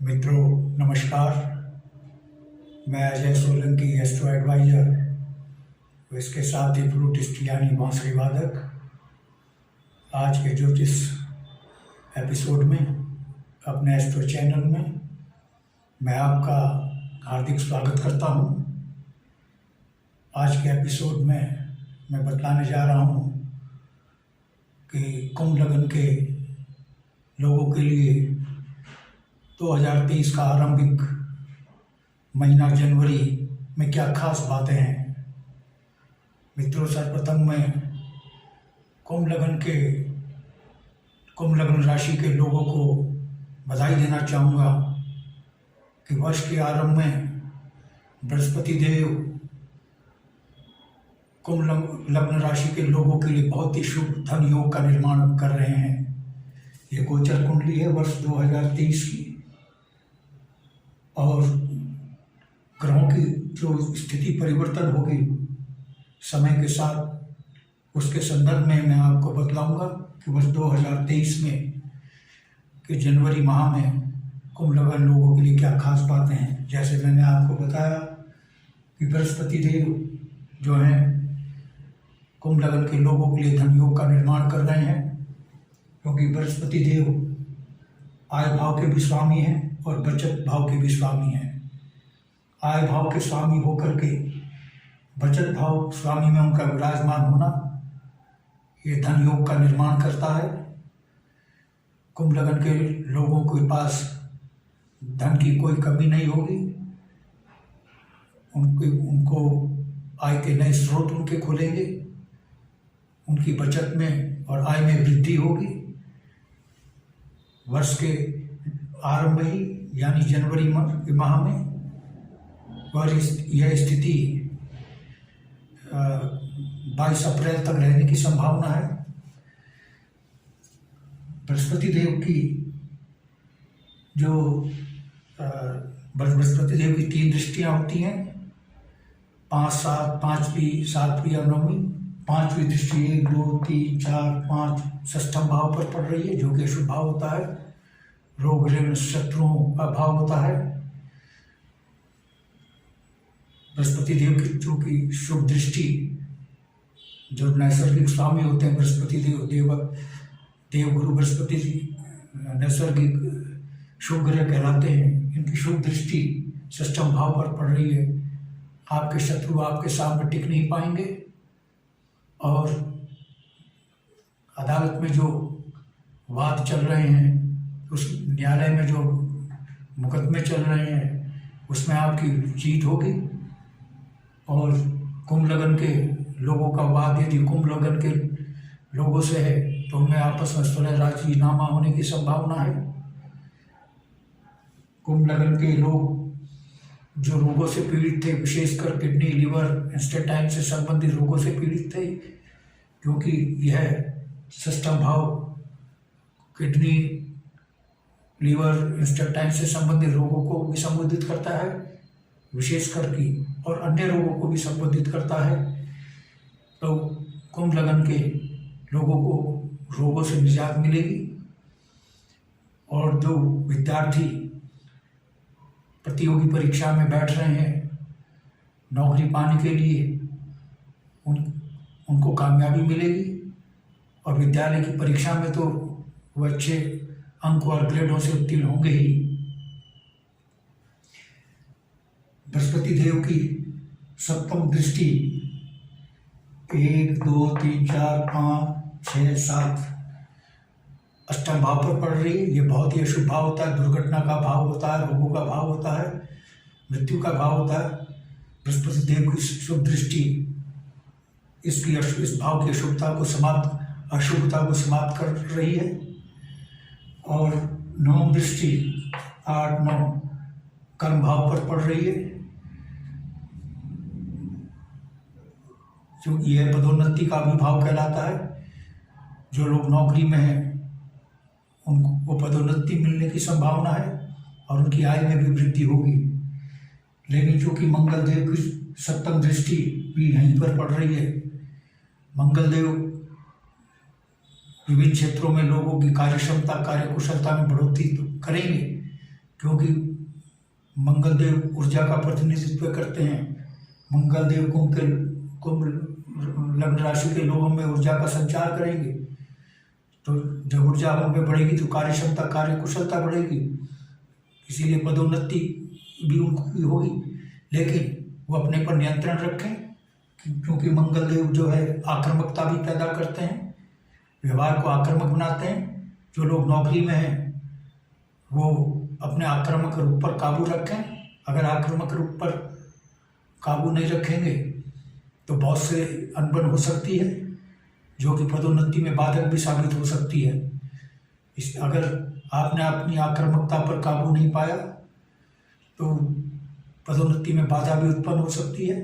मित्रों नमस्कार। मैं अजय सोलंकी एस्ट्रो एडवाइजर और इसके साथ ही फ्लूटिस्ट यानी बांसुरी वादक आज के ज्योतिष एपिसोड में अपने एस्ट्रो चैनल में मैं आपका हार्दिक स्वागत करता हूं। आज के एपिसोड में मैं बताने जा रहा हूं कि कुंभ लग्न के लोगों के लिए 2023 का आरंभिक महीना जनवरी में क्या खास बातें हैं। मित्रों, सर्वप्रथम मैं कुंभ लग्न राशि के लोगों को बधाई देना चाहूँगा कि वर्ष के आरंभ में बृहस्पति देव कुंभ लग्न राशि के लोगों के लिए बहुत ही शुभ धन योग का निर्माण कर रहे हैं। ये गोचर कुंडली है वर्ष 2023 की और ग्रहों की जो स्थिति परिवर्तन होगी समय के साथ उसके संदर्भ में मैं आपको बतलाऊंगा कि वर्ष 2023 में कि जनवरी माह में कुंभ लग्न लोगों के लिए क्या खास बातें हैं। जैसे मैंने आपको बताया कि बृहस्पति देव जो हैं कुंभ लग्न के लोगों के लिए धन योग का निर्माण कर रहे हैं, क्योंकि बृहस्पति देव आय भाव के भी स्वामी हैं और बचत भाव के भी स्वामी हैं। आय भाव के स्वामी होकर के बचत भाव स्वामी में उनका विराजमान होना ये धन योग का निर्माण करता है। कुंभ लग्न के लोगों के पास धन की कोई कमी नहीं होगी। उनको आय के नए स्रोत उनके खुलेंगे, उनकी बचत में और आय में वृद्धि होगी। वर्ष के आरंभ ही यानी जनवरी माह में और यह स्थिति 22 अप्रैल तक रहने की संभावना है। बृहस्पति देव की जो बृहस्पति देव की 3 दृष्टियां होती हैं, 5, 7, 5वीं, 7वीं और 9वीं। 5वीं दृष्टि 1, 2, 3, 4, 5 षष्ठम भाव पर पड़ रही है, जो कि शुभ भाव होता है। रोग ऋण शत्रुओं का भाव होता है। बृहस्पति देव की जो कि शुभ दृष्टि जो नैसर्गिक स्वामी होते हैं बृहस्पति देव गुरु बृहस्पति जी नैसर्गिक शुभ ग्रह कहलाते हैं। इनकी शुभ दृष्टि षष्ठम भाव पर पड़ रही है। आपके शत्रु आपके सामने टिक नहीं पाएंगे और अदालत में जो वाद चल रहे हैं, उस न्यायालय में जो मुकदमे चल रहे हैं उसमें आपकी जीत होगी। और कुंभ लग्न के लोगों का वाद यदि कुंभ लग्न के लोगों से है तो उनमें आपस में सुलह राजीनामा होने की संभावना है। कुंभ लग्न के लोग जो रोगों से पीड़ित थे, विशेषकर किडनी, लिवर, इंस्टेटाइन से संबंधित रोगों से पीड़ित थे, क्योंकि यह षष्ठम भाव किडनी, लीवर, इंस्टेटाइन से संबंधित रोगों को भी संबोधित करता है विशेषकर की, और अन्य रोगों को भी संबोधित करता है। तो कुंभ लग्न के लोगों को रोगों से निजात मिलेगी। और जो विद्यार्थी प्रतियोगी परीक्षा में बैठ रहे हैं नौकरी पाने के लिए, उनको कामयाबी मिलेगी। और विद्यालय की परीक्षा में तो वो अच्छे अंक और ग्रेडों से उत्तीर्ण होंगे ही। बृहस्पति देव की सप्तम दृष्टि 1, 2, 3, 4, 5, 6, 7 अष्टम भाव पर पड़ रही है। ये बहुत ही अशुभ भाव होता है। दुर्घटना का भाव होता है, रोगों का भाव होता है, मृत्यु का भाव होता है। बृहस्पति देव की शुभ दृष्टि इस भाव की अशुभता को समाप्त कर रही है। और 9 दृष्टि 8, 9 कर्म भाव पर पड़ रही है, जो यह पदोन्नति का भी भाव कहलाता है। जो लोग नौकरी में हैं उनको पदोन्नति मिलने की संभावना है और उनकी आय में भी वृद्धि होगी। लेकिन चूंकि मंगल देव की सप्तम दृष्टि भी यहीं पर पड़ रही है, मंगल देव विभिन्न क्षेत्रों में लोगों की कार्यक्षमता, कार्यकुशलता में बढ़ोतरी करेंगे, क्योंकि मंगलदेव ऊर्जा का प्रतिनिधित्व करते हैं। मंगलदेव कुंभ लग्न राशि के लोगों में ऊर्जा का संचार करेंगे, तो जब ऊर्जा उनमें बढ़ेगी तो कार्य क्षमता, कार्य कुशलता बढ़ेगी, इसीलिए पदोन्नति भी उनकी होगी। लेकिन वो अपने पर नियंत्रण रखें, क्योंकि मंगलदेव जो है आक्रामकता भी पैदा करते हैं, व्यवहार को आक्रामक बनाते हैं। जो लोग नौकरी में हैं वो अपने आक्रामक रूप पर काबू रखें। अगर आक्रामक रूप पर काबू नहीं रखेंगे तो बहुत से अनबन हो सकती है, जो कि पदोन्नति में बाधक भी साबित हो सकती है। अगर आपने अपनी आक्रामकता पर काबू नहीं पाया तो पदोन्नति में बाधा भी उत्पन्न हो सकती है।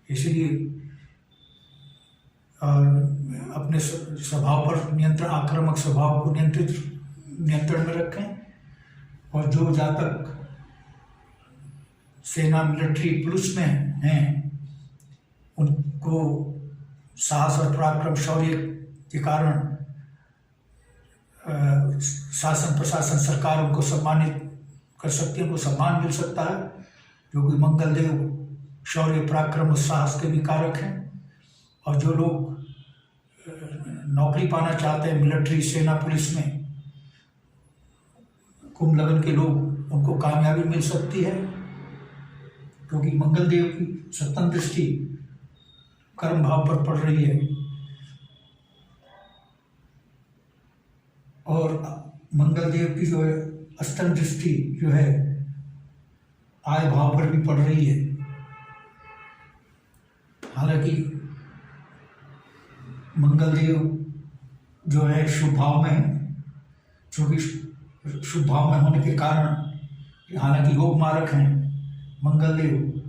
इसलिए अपने स्वभाव पर नियंत्रण, आक्रामक स्वभाव को नियंत्रण में रखें। और जो जातक सेना, मिलिट्री, पुलिस में हैं, उनको साहस और पराक्रम, शौर्य के कारण शासन, प्रशासन, सरकार उनको सम्मानित कर सकती है, उनको सम्मान मिल सकता है, क्योंकि मंगलदेव शौर्य, पराक्रम और साहस के भी कारक हैं। और जो लोग नौकरी पाना चाहते हैं मिलिट्री, सेना, पुलिस में, कुंभ लगन के लोग, उनको कामयाबी मिल सकती है, क्योंकि मंगलदेव की सप्तम दृष्टि कर्म भाव पर पड़ रही है। और मंगलदेव की जो है अष्टम दृष्टि जो है आय भाव पर भी पड़ रही है। हालांकि मंगलदेव जो है शुभ भाव में है, क्योंकि शुभ भाव में होने के कारण, हालांकि योग मारक हैं मंगलदेव,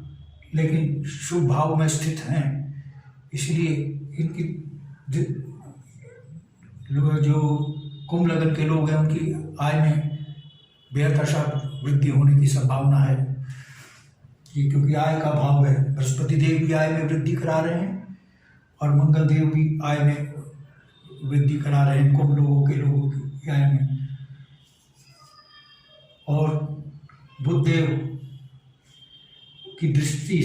लेकिन शुभ भाव में स्थित हैं, इसलिए इनकी जो कुंभ लगन के लोग हैं उनकी आय में बेहतशा वृद्धि होने की संभावना है। ये क्योंकि आय का भाव है, बृहस्पति देव भी आय में वृद्धि करा रहे हैं और मंगल देव भी आय में वृद्धि करा रहे हैं कुंभ लोगों की आय में। और बुध देव की दृष्टि,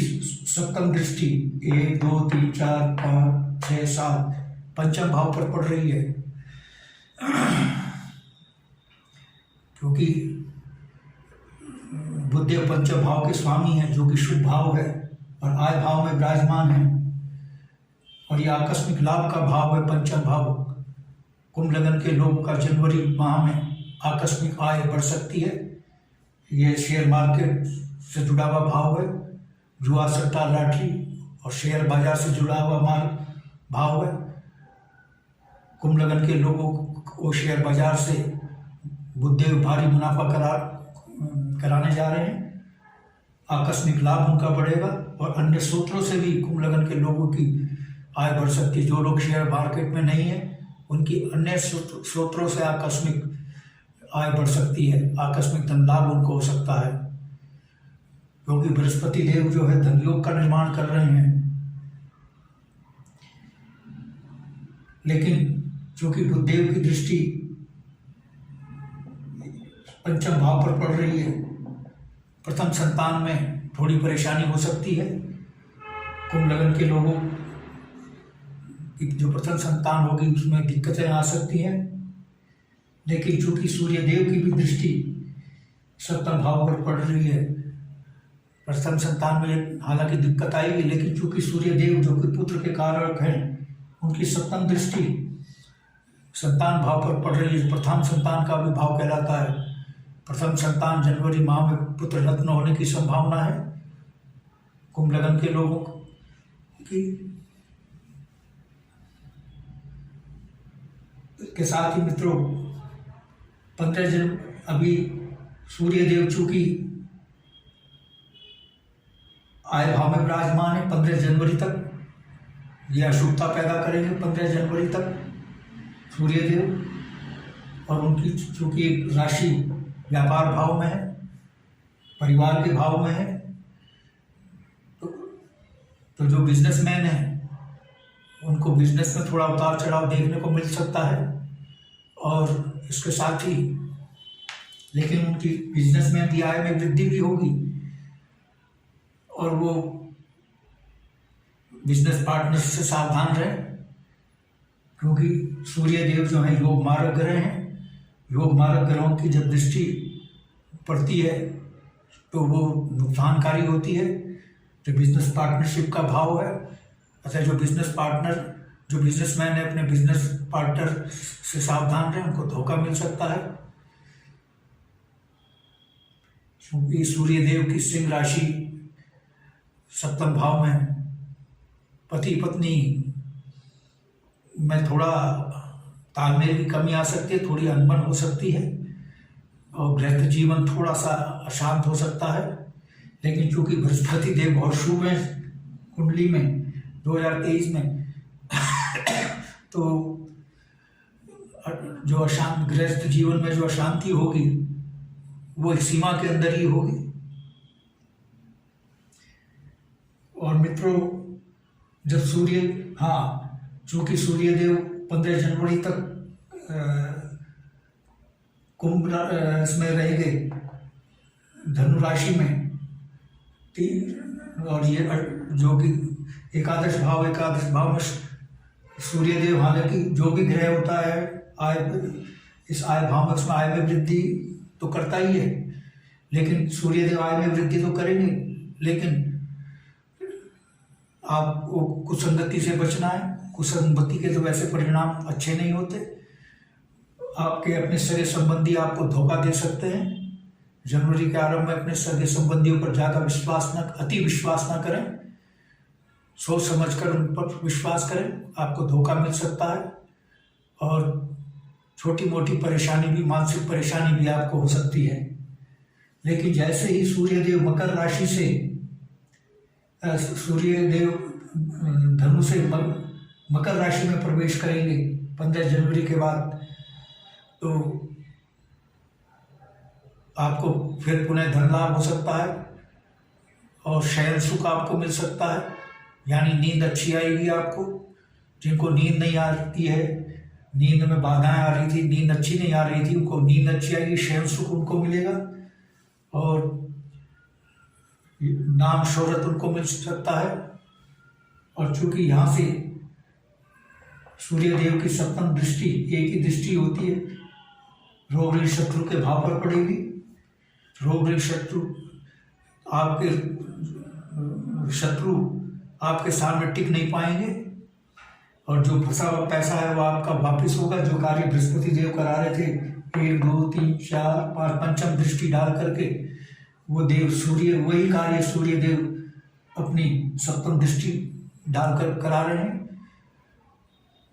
सप्तम दृष्टि 1 2 3 4 5 6 7 पंचम भाव पर पड़ रही है, क्योंकि बुधदेव पंचम भाव के स्वामी हैं, जो कि शुभ भाव है और आय भाव में विराजमान है। और यह आकस्मिक लाभ का भाव है, पंचम भाव। कुंभ लगन के लोगों का जनवरी माह में आकस्मिक आय बढ़ सकती है। यह शेयर मार्केट से जुड़ा हुआ भाव है, जुआ, सट्टा, लॉटरी और शेयर बाजार से जुड़ा हुआ भाव है। कुंभ लगन के लोगों को शेयर बाजार से बुधदेव भारी मुनाफा कराने जा रहे हैं। आकस्मिक लाभ उनका बढ़ेगा और अन्य स्रोतों से भी कुंभ लगन के लोगों की आय बढ़ सकती है। जो लोग शेयर मार्केट में नहीं है, उनकी अन्य स्रोतों से आकस्मिक आय बढ़ सकती है, आकस्मिक धन लाभ उनको हो सकता है, क्योंकि बृहस्पति देव जो है धन योग का निर्माण कर रहे हैं। लेकिन चूंकि बुधदेव की दृष्टि पंचम भाव पर पड़ रही है, प्रथम संतान में थोड़ी परेशानी हो सकती है। कुंभ लगन के लोगों की जो प्रथम संतान होगी उसमें दिक्कतें आ सकती हैं। लेकिन चूंकि सूर्य देव की भी दृष्टि सप्तम भाव पर पड़ रही है, प्रथम संतान में हालांकि दिक्कत आएगी, लेकिन चूंकि सूर्य देव जो कि पुत्र के कारक हैं, उनकी सप्तम दृष्टि संतान भाव पर पड़ रही है। प्रथम संतान का भी भाव कहलाता है। प्रथम संतान जनवरी माह में पुत्र रत्न होने की संभावना है कुंभ लगन के लोगों की। इसके साथ ही मित्रों 15 जनवरी, अभी सूर्य देव चूंकि आय भाव में विराजमान है 15 जनवरी तक, यह अशुभता पैदा करेंगे 15 जनवरी तक सूर्य देव। और उनकी चूंकि राशि व्यापार भाव में है, परिवार के भाव में है, तो जो बिजनेसमैन है उनको बिजनेस में थोड़ा उतार चढ़ाव देखने को मिल सकता है। और इसके साथ ही लेकिन उनकी बिजनेस में भी आय में वृद्धि भी होगी और वो बिजनेस पार्टनर से सावधान रहे, क्योंकि सूर्य देव जो है योग मारक ग्रह हैं। योग मारक ग्रहों की जब दृष्टि पड़ती है तो वो नुकसानकारी होती है। तो बिजनेस पार्टनरशिप का भाव है, अतः जो बिजनेसमैन है अपने बिजनेस पार्टनर से सावधान रहे, उनको धोखा मिल सकता है। क्योंकि सूर्य देव की सिंह राशि सप्तम भाव में पति पत्नी में थोड़ा तालमेल की कमी आ सकती है, थोड़ी अनबन हो सकती है और गृहस्थ जीवन थोड़ा सा अशांत हो सकता है। लेकिन चूंकि बृहस्पति देव बहुत शुभ है कुंडली में 2023 में तो जो अशांत गृहस्थ जीवन में जो अशांति होगी वो एक सीमा के अंदर ही होगी। और मित्रों, जब चूंकि सूर्य देव 15 जनवरी तक कुंभ इसमें रहेंगे धनु राशि में, और ये जो कि एकादश भाव में सूर्य देव, हालांकि जो भी ग्रह होता है इस आय भाव में उसमें आय में वृद्धि तो करता ही है, लेकिन सूर्य देव आय में वृद्धि तो करेंगे, लेकिन आपको कुसंगति से बचना है। कुसंगति के तो वैसे परिणाम अच्छे नहीं होते। आपके अपने सगे संबंधी आपको धोखा दे सकते हैं। जनवरी के आरंभ में अपने सगे संबंधियों पर ज़्यादा अति विश्वास ना करें, सोच समझकर उन पर विश्वास करें, आपको धोखा मिल सकता है। और छोटी मोटी परेशानी भी, मानसिक परेशानी भी आपको हो सकती है। लेकिन जैसे ही सूर्यदेव मकर राशि से सूर्यदेव धनु से मकर राशि में प्रवेश करेंगे 15 जनवरी के बाद, तो आपको फिर पुनः धन लाभ हो सकता है और शयन सुख आपको मिल सकता है, यानी नींद अच्छी आएगी आपको। जिनको नींद नहीं आ रही है, नींद में बाधाएं आ रही थी, नींद अच्छी नहीं आ रही थी, उनको नींद अच्छी आएगी, शयन सुख उनको मिलेगा और नाम शोहरत उनको मिल सकता है। और चूंकि यहाँ से सूर्य देव की सप्तम दृष्टि, एक ही दृष्टि होती है, रोग ऋण शत्रु के भाव पर पड़ेगी। रोग ऋण शत्रु आपके सामने टिक नहीं पाएंगे और जो फंसा हुआ पैसा है वो आपका वापिस होगा। जो कार्य बृहस्पति देव करा रहे थे 1 2 3 4 5 पंचम दृष्टि डाल करके, वो देव सूर्य, वही कार्य सूर्य देव अपनी सप्तम दृष्टि डालकर करा रहे हैं।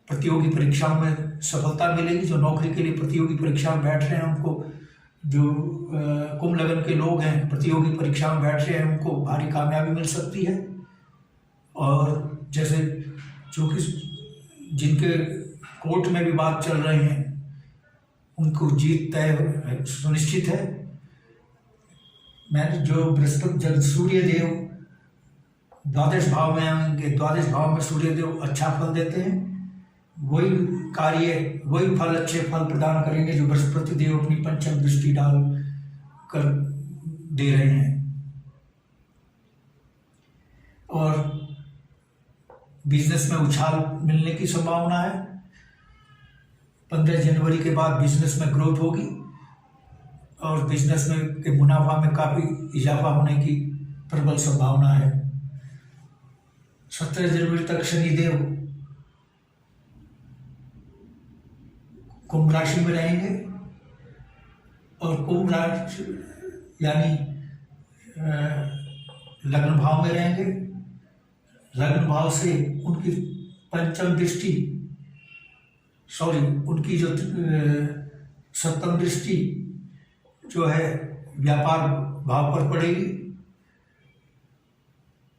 प्रतियोगी परीक्षाओं में सफलता मिलेगी। जो नौकरी के लिए प्रतियोगी परीक्षा में बैठ रहे हैं उनको, जो कुंभ लगन के लोग हैं प्रतियोगी परीक्षा में बैठ रहे हैं, उनको भारी कामयाबी मिल सकती है। और जैसे चूँकि जिनके कोर्ट में भी बात चल रही है उनको जीत तय सुनिश्चित है। मैंने जो बृहस्पति, जब सूर्य देव द्वादश भाव में आएंगे, द्वादश भाव में सूर्य देव अच्छा फल देते हैं, वही कार्य, वही फल, अच्छे फल प्रदान करेंगे जो बृहस्पति देव अपनी पंचम दृष्टि डाल कर दे रहे हैं। और बिजनेस में उछाल मिलने की संभावना है। 15 जनवरी के बाद बिजनेस में ग्रोथ होगी और बिजनेस में के मुनाफा में काफ़ी इजाफा होने की प्रबल संभावना है। 17 जनवरी तक शनिदेव कुंभ राशि में रहेंगे और कुंभ राशि यानी लग्न भाव में रहेंगे। लग्न भाव से उनकी पंचम दृष्टि, उनकी जो सप्तम दृष्टि जो है व्यापार भाव पर पड़ेगी।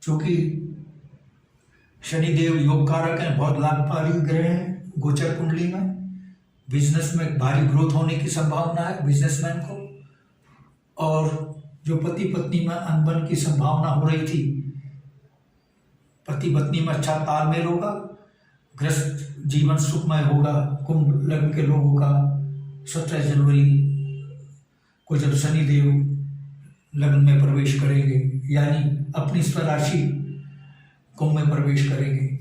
क्योंकि शनिदेव योग कारक हैं, बहुत लाभकारी ग्रह हैं गोचर कुंडली में। बिजनेस में भारी ग्रोथ होने की संभावना है बिजनेसमैन को। और जो पति पत्नी में अनबन की संभावना हो रही थी, पति पत्नी में अच्छा तालमेल होगा, गृहस्थ जीवन सुखमय होगा कुंभ लग्न के लोगों का 17 जनवरी को जब शनिदेव लग्न में प्रवेश करेंगे, यानी अपनी स्वराशि कुंभ में प्रवेश करेंगे।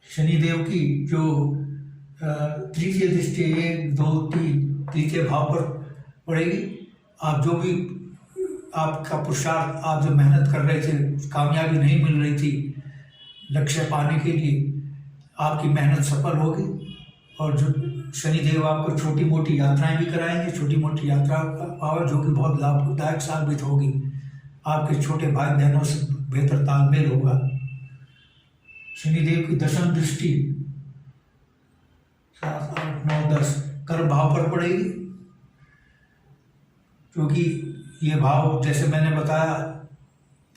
शनिदेव की जो तृतीय दृष्टि 1, 2, 3 तृतीय भाव पर पड़ेगी। आप जो भी आपका पुरुषार्थ, आप जो मेहनत कर रहे थे, कामयाबी नहीं मिल रही थी लक्ष्य पाने के लिए, आपकी मेहनत सफल होगी। और जो शनिदेव आपको छोटी मोटी यात्राएं भी कराएंगे, छोटी मोटी यात्रा का पावर जो कि बहुत लाभदायक साबित होगी। आपके छोटे भाई बहनों से बेहतर तालमेल होगा। शनिदेव की दशम दृष्टि 7, 8, 9, 10 कर्म भाव पर पड़ेगी, क्योंकि ये भाव जैसे मैंने बताया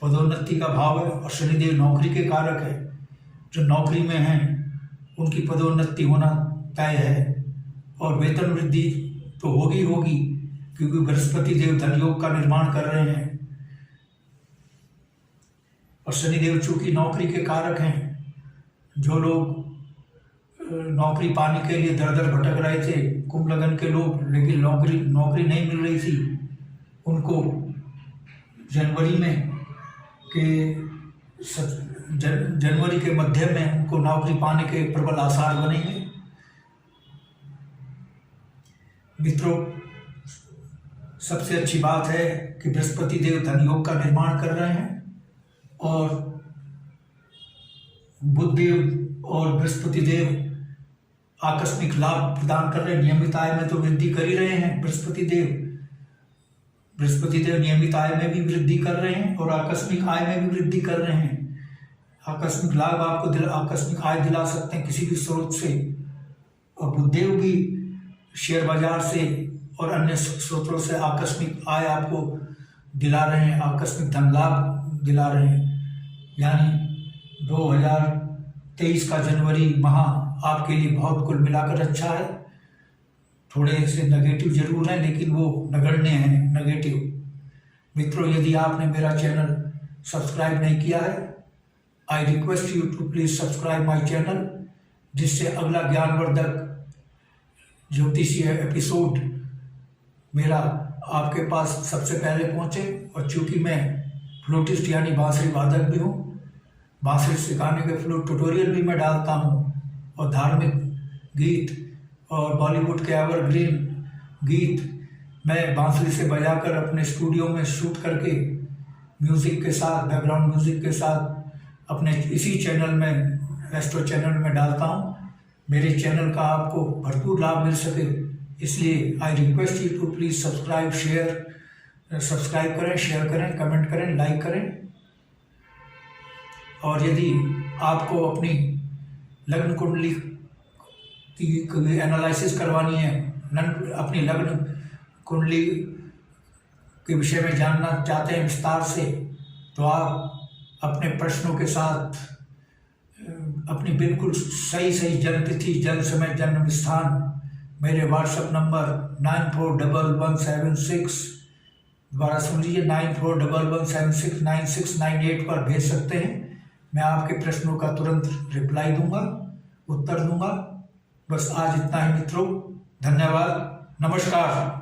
पदोन्नति का भाव है और शनिदेव नौकरी के कारक है। जो नौकरी में हैं उनकी पदोन्नति होना तय है और वेतन वृद्धि तो होगी, क्योंकि बृहस्पति देव धन योग का निर्माण कर रहे हैं और शनिदेव चूंकि नौकरी के कारक हैं। जो लोग नौकरी पाने के लिए दर दर भटक रहे थे, कुंभ लगन के लोग, लेकिन नौकरी नहीं मिल रही थी, उनको जनवरी के मध्य में उनको नौकरी पाने के प्रबल आसार बनेंगे। मित्रों, सबसे अच्छी बात है कि बृहस्पति देव धन योग का निर्माण कर रहे हैं और बुध देव और बृहस्पति देव आकस्मिक लाभ प्रदान कर रहे हैं। नियमित आय में तो वृद्धि कर ही रहे हैं बृहस्पति देव नियमित आय में भी वृद्धि कर रहे हैं और आकस्मिक आय में भी वृद्धि कर रहे हैं। आकस्मिक लाभ आपको आकस्मिक आय दिला सकते हैं किसी भी स्रोत से, और बुधदेव भी शेयर बाजार से और अन्य स्रोतों से आकस्मिक आय आपको दिला रहे हैं, आकस्मिक धन लाभ दिला रहे हैं। यानी 2023 का जनवरी माह आपके लिए बहुत कुल मिलाकर अच्छा है। थोड़े से नेगेटिव जरूर हैं, लेकिन वो नगण्य हैं नेगेटिव। मित्रों, यदि आपने मेरा चैनल सब्सक्राइब नहीं किया है, I request you to please subscribe my channel, जिससे अगला ज्ञानवर्धक ज्योतिषीय एपिसोड मेरा आपके पास सबसे पहले पहुंचे। और चूंकि मैं फ्लूटिस्ट यानी बांसुरी वादक भी हूँ, बांसुरी सिखाने के फ्लूट ट्यूटोरियल भी मैं डालता हूँ और धार्मिक गीत और बॉलीवुड के एवरग्रीन गीत मैं बांसुरी से बजाकर अपने स्टूडियो में शूट करके म्यूज़िक के साथ, बैकग्राउंड म्यूज़िक के साथ अपने इसी चैनल में, एस्ट्रो चैनल में डालता हूँ। मेरे चैनल का आपको भरपूर लाभ मिल सके, इसलिए I request you to please subscribe करें, शेयर करें, कमेंट करें, लाइक करें। और यदि आपको अपनी लग्न कुंडली की एनालिसिस करवानी है, अपनी लग्न कुंडली के विषय में जानना चाहते हैं विस्तार से, तो आप अपने प्रश्नों के साथ अपनी बिल्कुल सही जन्म तिथि, जन्म समय, जन्म स्थान मेरे व्हाट्सएप नंबर 941176, दोबारा सुन लीजिए, 9411769698 पर भेज सकते हैं। मैं आपके प्रश्नों का तुरंत रिप्लाई दूंगा, उत्तर दूंगा। बस आज इतना ही मित्रों, धन्यवाद, नमस्कार।